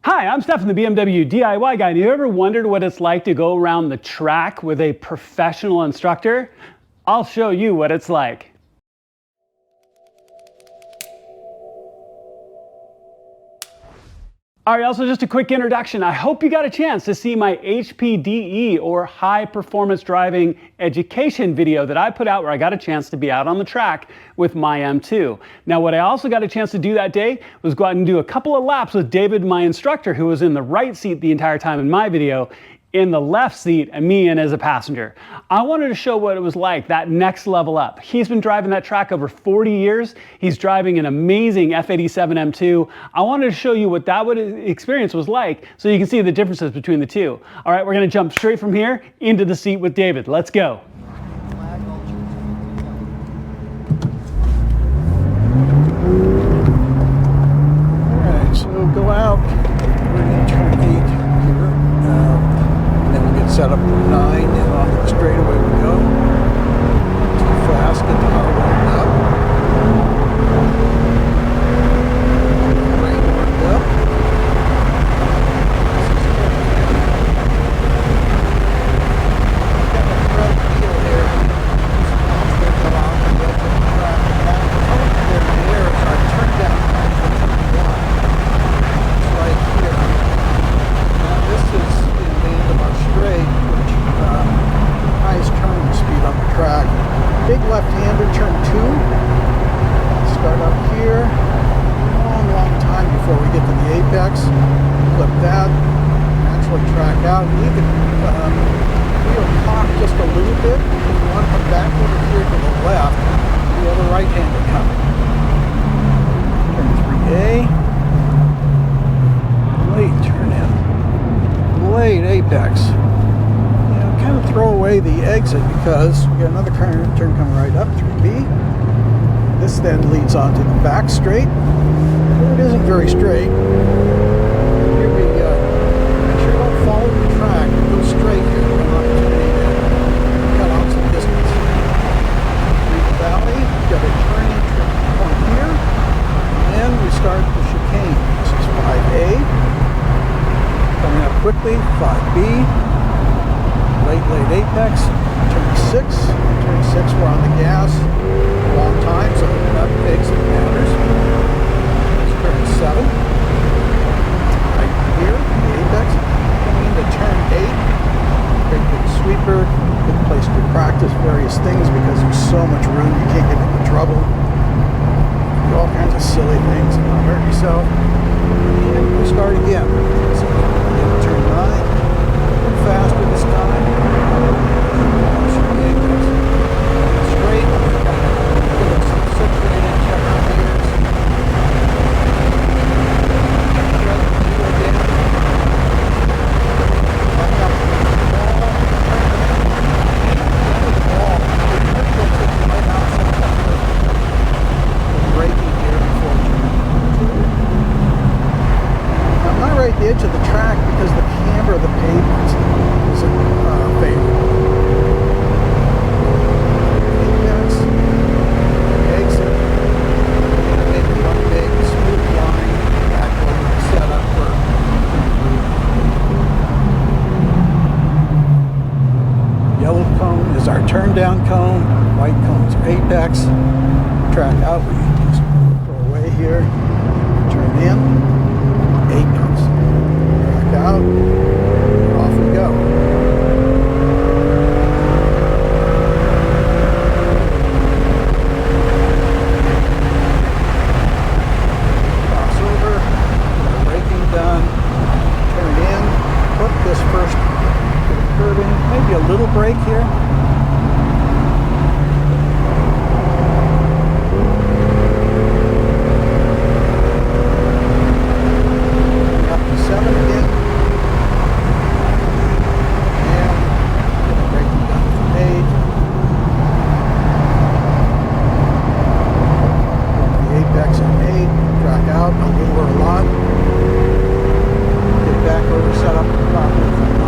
Hi, I'm Stephen, the BMW DIY guy. Have you ever wondered what it's like to go around the track with a professional instructor? I'll show you what it's like. All right, also just a quick introduction. I hope you got a chance to see my HPDE or high performance driving education video that I put out where I got a chance to be out on the track with my M2. Now, what I also got a chance to do that day was go out and do a couple of laps with David, my instructor, who was in the right seat the entire time in my video, in the left seat, and me in as a passenger. I wanted to show what it was like, that next level up. He's been driving that track over 40 years. He's driving an amazing F87 M2. I wanted to show you what that experience was like so you can see the differences between the two. All right, we're gonna jump straight from here into the seat with David. Let's go. All right, so go out. We're gonna turn 8 here. Set up for 9 and on the straightaway we go. Too fast, get the car warmed up. Brake warmed up. Got a front wheel there. There is our turn down one. It's right here. Now this is straight, which highest turning speed on the track. Big left-hander, turn 2. Start up here. Long time before we get to the apex. Flip that. Naturally track out. Leave the wheel cocked just a little bit. We want to come back over here to the left. We have a right-hander coming. Turn 3A. Late turn in. Late apex. Kind of throw away the exit because we got another turn coming right up, 3B. This then leads on to the back straight. It isn't very straight. Here we go. Make sure you don't follow the track. Go straight here. Come on to cut off some distance. Through the valley. Got a turning point here. And we start the chicane. This is 5A. Coming up quickly, 5B. Late apex, turn 6. Turn 6, we're on the gas. Long time, so that makes it matters. It's turn 7. Right here, the apex. Coming into turn 8. Great big sweeper. Good place to practice various things because there's so much room, you can't get into trouble. Do all kinds of silly things and not hurt yourself. And we start again. So turn 9. Faster this time. Straight. Situated, check our gears. Braking here before I'm not right at the edge of the track because the camber of the pavement isn't favorable. Apex, exit, maybe one big smooth line, actually set up for yellow cone is our turn down cone, white cone is our apex. Track out, we just go away here, turn in, apex. Track out, off we go. Crossover, braking done, turn in, put this first curve in, maybe a little brake here. Up to 7 again. Set up properly for 9.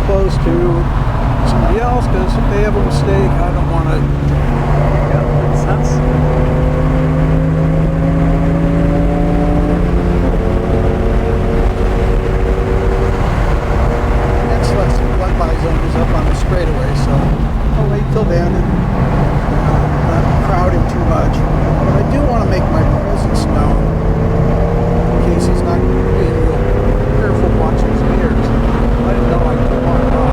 close to somebody else, because if they have a mistake, I don't want to. Yeah, makes sense. Next let-by zone is up on the straightaway, so I'll wait till then and not crowd him too much. But I do want to make my presence known in case he's not being real careful watching his ears. I didn't know I could walk by.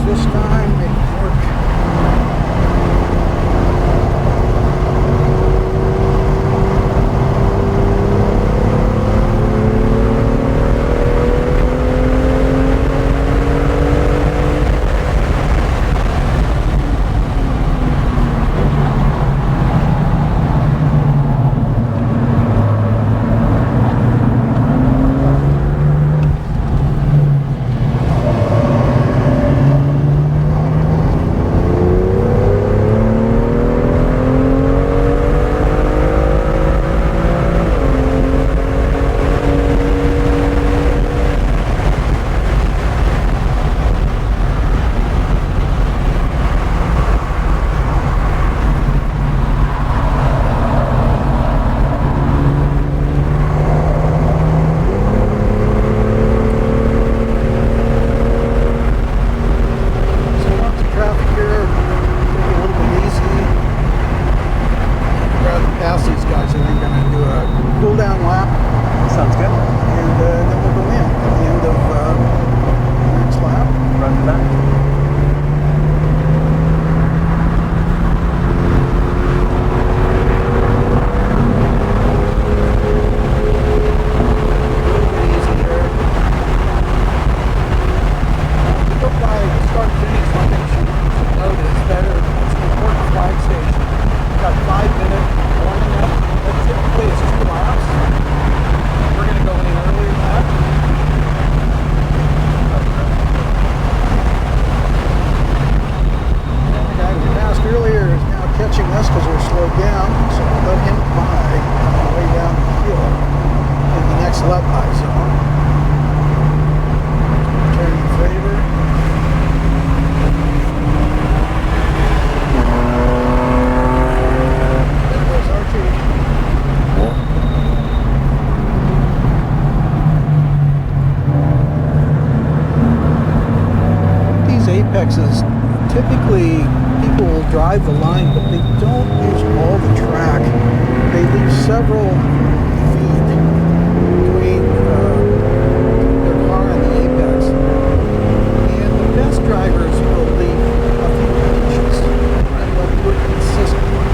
This time, make it work. Typically, people will drive the line, but they don't use all the track. They leave several feet between their car and the apex. And the best drivers will leave a few inches, and they'll do it consistently.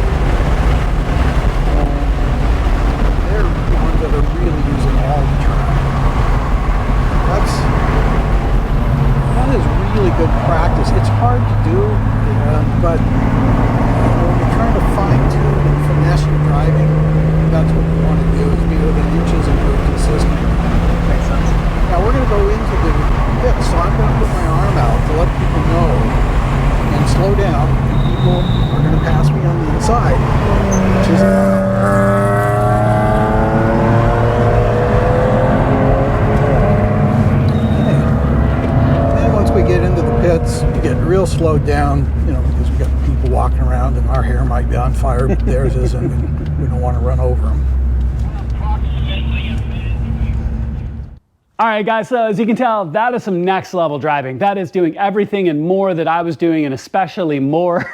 They're the ones that are really using all the track. That is really good practice. It's hard to do, but when you're trying to fine-tune and finesse your driving, that's what you want to do, is be within inches and do it consistently. Makes sense. Now we're going to go into the pit, so I'm going to put my arm out to let people know and slow down, and people are going to pass me on the inside, which is we get into the pits, you get real slowed down, because we've got people walking around and our hair might be on fire, but theirs isn't, and we don't want to run over them. All right, guys, so as you can tell, that is some next level driving. That is doing everything and more that I was doing, and especially more.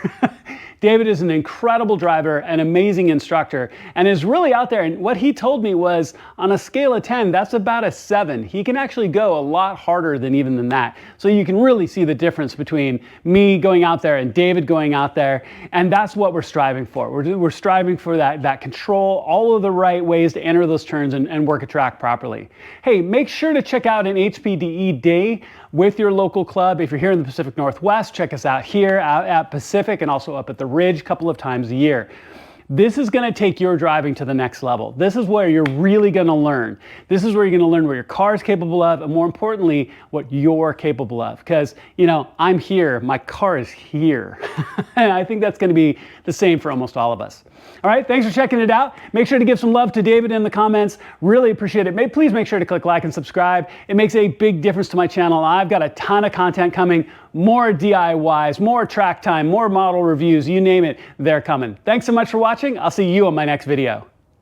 David is an incredible driver, an amazing instructor, and is really out there. And what he told me was, on a scale of 10, that's about a 7. He can actually go a lot harder than that. So you can really see the difference between me going out there and David going out there. And that's what we're striving for. We're striving for that control, all of the right ways to enter those turns and work a track properly. Hey, make sure to check out an HPDE day with your local club. If you're here in the Pacific Northwest, check us out here out at Pacific and also up at the Ridge a couple of times a year. This is going to take your driving to the next level. This is where you're really going to learn. This is where you're going to learn what your car is capable of, and more importantly, what you're capable of. Because, you know, I'm here, my car is here. And I think that's going to be the same for almost all of us. All right, thanks for checking it out. Make sure to give some love to David in the comments. Really appreciate it. Please make sure to click like and subscribe. It makes a big difference to my channel. I've got a ton of content coming, more DIYs, more track time, more model reviews, you name it, they're coming. Thanks so much for watching. I'll see you on my next video.